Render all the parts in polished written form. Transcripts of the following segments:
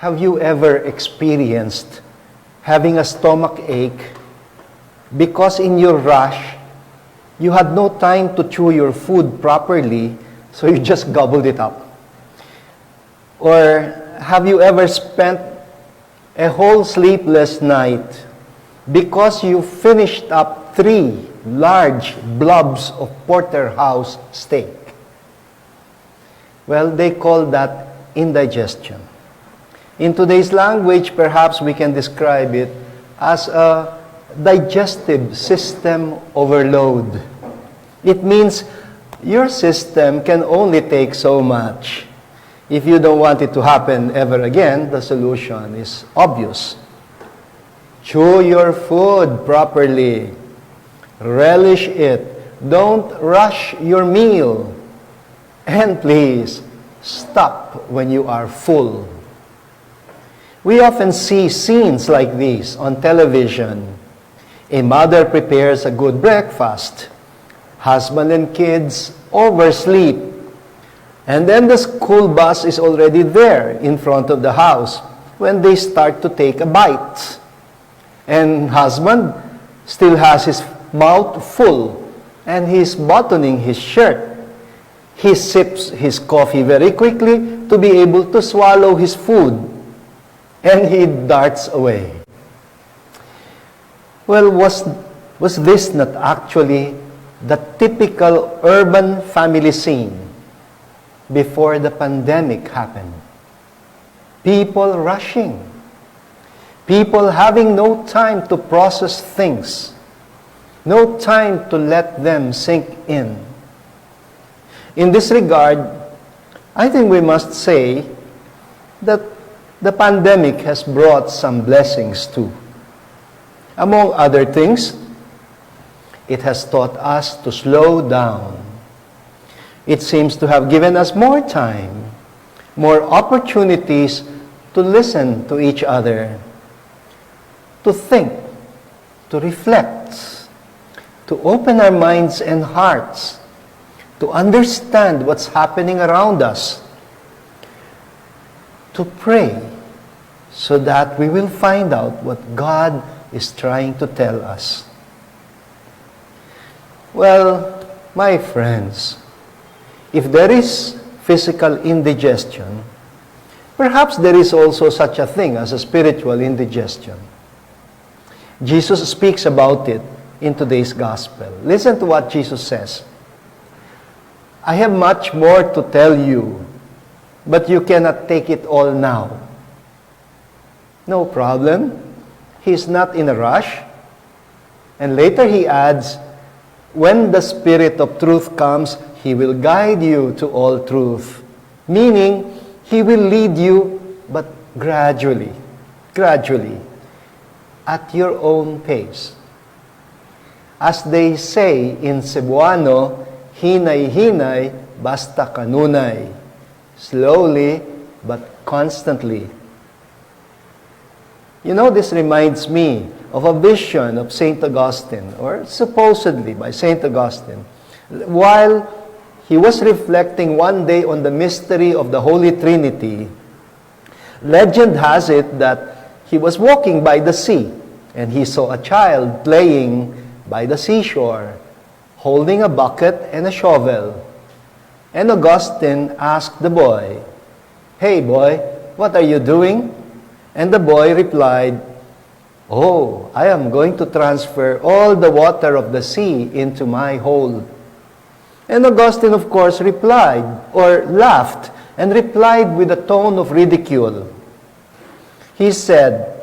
Have you ever experienced having a stomach ache because in your rush, you had no time to chew your food properly, so you just gobbled it up? Or have you ever spent a whole sleepless night because you finished up 3 large blobs of porterhouse steak? Well, they call that indigestion. In today's language, perhaps we can describe it as a digestive system overload. It means your system can only take so much. If you don't want it to happen ever again, the solution is obvious. Chew your food properly. Relish it. Don't rush your meal. And please, stop when you are full. We often see scenes like these on television. A mother prepares a good breakfast. Husband and kids oversleep. And then the school bus is already there in front of the house when they start to take a bite. And husband still has his mouth full and he's buttoning his shirt. He sips his coffee very quickly to be able to swallow his food. And he darts away. Well, was this not actually the typical urban family scene before the pandemic happened? People rushing. People having no time to process things. No time to let them sink in. In this regard, I think we must say that the pandemic has brought some blessings too. Among other things, it has taught us to slow down. It seems to have given us more time, more opportunities to listen to each other, to think, to reflect, to open our minds and hearts, to understand what's happening around us, to pray so that we will find out what God is trying to tell us. Well, my friends, if there is physical indigestion, perhaps there is also such a thing as a spiritual indigestion. Jesus speaks about it in today's gospel. Listen to what Jesus says. I have much more to tell you, but you cannot take it all now. No problem. He's not in a rush. And later he adds, when the Spirit of truth comes, He will guide you to all truth. Meaning, He will lead you, but gradually, at your own pace. As they say in Cebuano, hinay-hinay, basta kanunay. Slowly, but constantly. You know, this reminds me of a vision of St. Augustine, or supposedly by St. Augustine, while he was reflecting one day on the mystery of the Holy Trinity. Legend has it that he was walking by the sea, and he saw a child playing by the seashore, holding a bucket and a shovel. And Augustine asked the boy, "Hey boy, what are you doing?" And the boy replied, "Oh, I am going to transfer all the water of the sea into my hole." And Augustine, of course, replied, or laughed, and replied with a tone of ridicule. He said,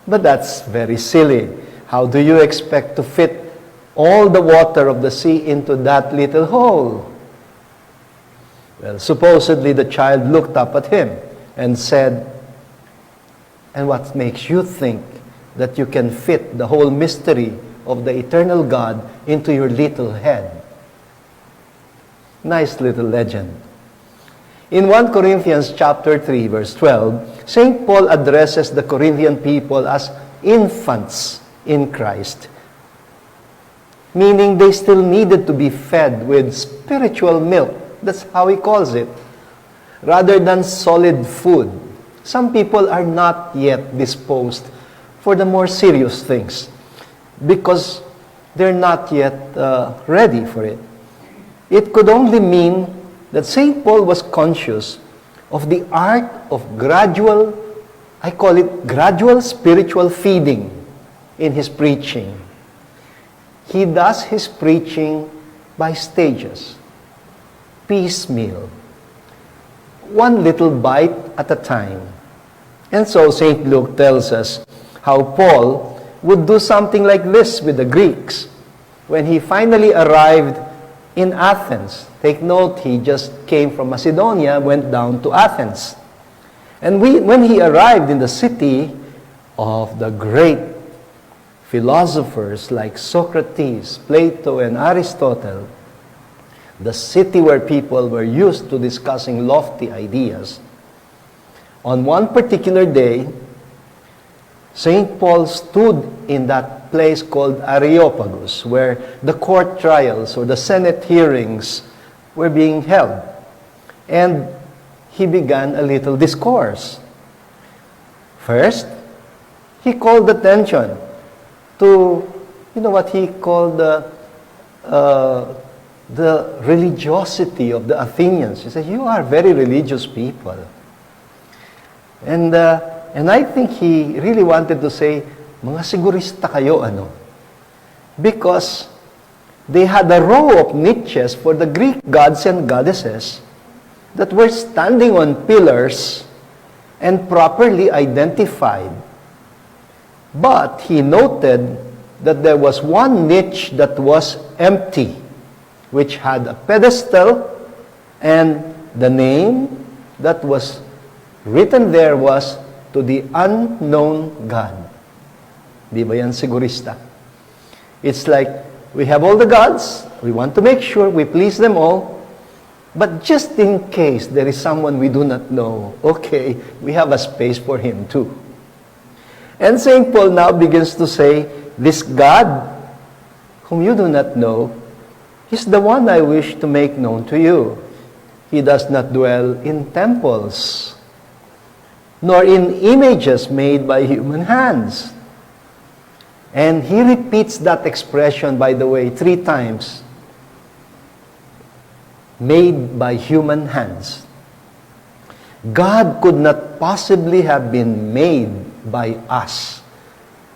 "But that's very silly. How do you expect to fit all the water of the sea into that little hole?" Well, supposedly the child looked up at him and said, "And what makes you think that you can fit the whole mystery of the eternal God into your little head?" Nice little legend. In 1 Corinthians chapter 3, verse 12, St. Paul addresses the Corinthian people as infants in Christ, meaning they still needed to be fed with spiritual milk. That's how he calls it, rather than solid food. some people are not yet disposed for the more serious things because they're not yet ready for it. It could only mean that St. Paul was conscious of the art of gradual, I call it gradual spiritual feeding in his preaching. He does his preaching by stages, piecemeal, one little bite at a time. And so St. Luke tells us how Paul would do something like this with the Greeks when he finally arrived in Athens. Take note, he just came from Macedonia, went down to Athens. And when he arrived in the city of the great philosophers like Socrates, Plato, and Aristotle, the city where people were used to discussing lofty ideas, on one particular day, St. Paul stood in that place called Areopagus, where the court trials or the Senate hearings were being held. And he began a little discourse. First, he called attention to, what he called the religiosity of the Athenians. He said, you are very religious people. And I think he really wanted to say, mga sigurista kayo, ano? Because they had a row of niches for the Greek gods and goddesses that were standing on pillars and properly identified. But he noted that there was one niche that was empty, which had a pedestal, and the name that was written there was to the unknown God. Di ba yan sigurista? It's like, we have all the gods, we want to make sure we please them all, but just in case there is someone we do not know, okay, we have a space for him too. And St. Paul now begins to say, this God, whom you do not know, is the one I wish to make known to you. He does not dwell in temples, nor in images made by human hands. And he repeats that expression, by the way, 3 times. Made by human hands. God could not possibly have been made by us,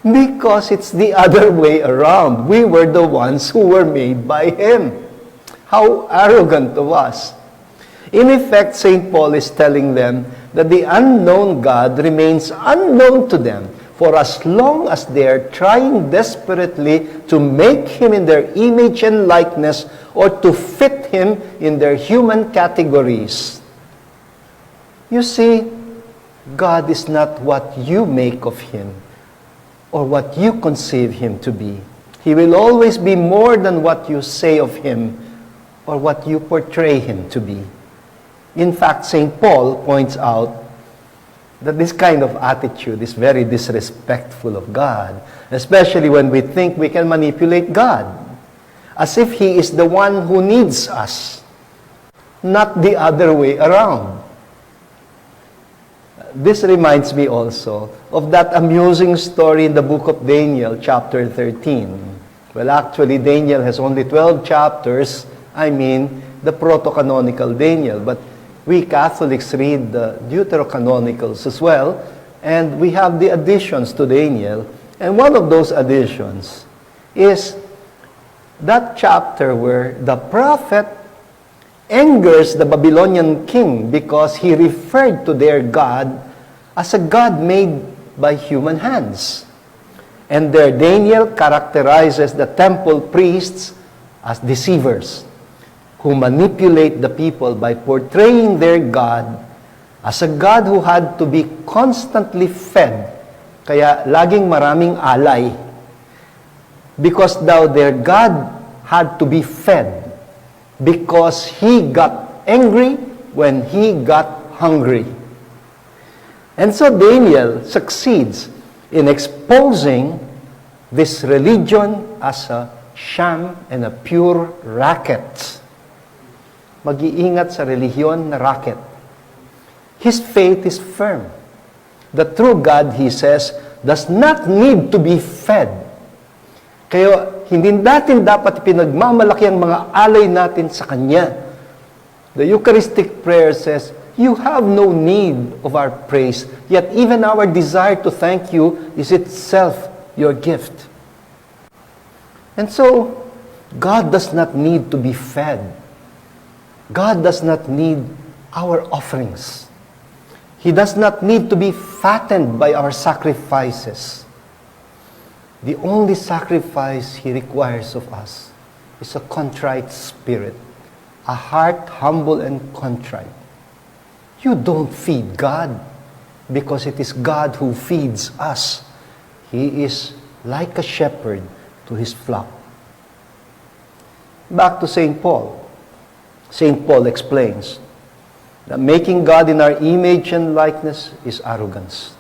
because it's the other way around. We were the ones who were made by Him. How arrogant of us. In effect, St. Paul is telling them that the unknown God remains unknown to them for as long as they are trying desperately to make Him in their image and likeness or to fit Him in their human categories. You see, God is not what you make of Him or what you conceive Him to be. He will always be more than what you say of Him or what you portray Him to be. In fact, St. Paul points out that this kind of attitude is very disrespectful of God, especially when we think we can manipulate God, as if He is the one who needs us, not the other way around. This reminds me also of that amusing story in the book of Daniel, chapter 13. Well, actually, Daniel has only 12 chapters. I mean, the proto-canonical Daniel. But we Catholics read the deuterocanonicals as well, and we have the additions to Daniel. And one of those additions is that chapter where the prophet angers the Babylonian king because he referred to their God as a God made by human hands. And there Daniel characterizes the temple priests as deceivers who manipulate the people by portraying their God as a God who had to be constantly fed, kaya laging maraming alay, because thou their God had to be fed because he got angry when he got hungry. And so Daniel succeeds in exposing this religion as a sham and a pure racket. Mag-iingat sa relihiyon na racket. His faith is firm. The true God, he says, does not need to be fed. Kaya hindi natin dapat pinagmamalaki ang mga alay natin sa Kanya. The Eucharistic prayer says, you have no need of our praise, yet even our desire to thank you is itself your gift. And so, God does not need to be fed. God does not need our offerings. He does not need to be fattened by our sacrifices. The only sacrifice He requires of us is a contrite spirit, a heart humble and contrite. You don't feed God because it is God who feeds us. He is like a shepherd to His flock. Back to St. Paul. St. Paul explains that making God in our image and likeness is arrogance.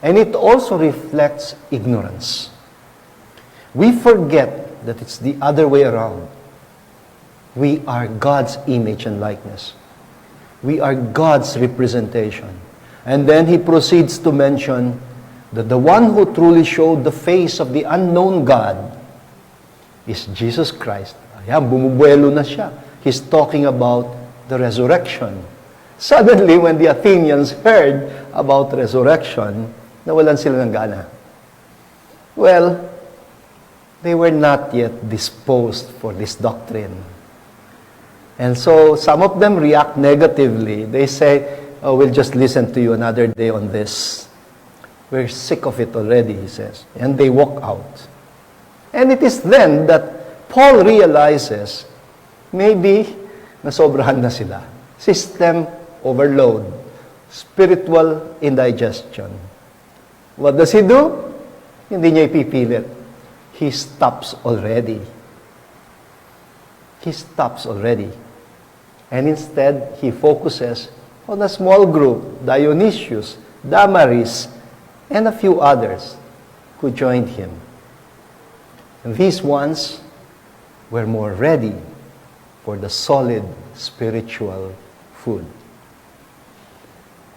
And it also reflects ignorance. We forget that it's the other way around. We are God's image and likeness. We are God's representation. And then he proceeds to mention that the one who truly showed the face of the unknown God is Jesus Christ. Ayan, bumubuelo na siya. He's talking about the resurrection. Suddenly, when the Athenians heard about resurrection, nawalan sila ng gana. Well, they were not yet disposed for this doctrine. And so, some of them react negatively. They say, oh, we'll just listen to you another day on this. We're sick of it already, he says. And they walk out. And it is then that Paul realizes, maybe, nasobrahan na sila. System overload. Spiritual indigestion. What does he do? Hindi niya ipipilit. He stops already. He stops already. And instead, he focuses on a small group, Dionysius, Damaris, and a few others who joined him. And these ones were more ready for the solid spiritual food.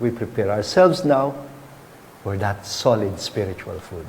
We prepare ourselves now for that solid spiritual food.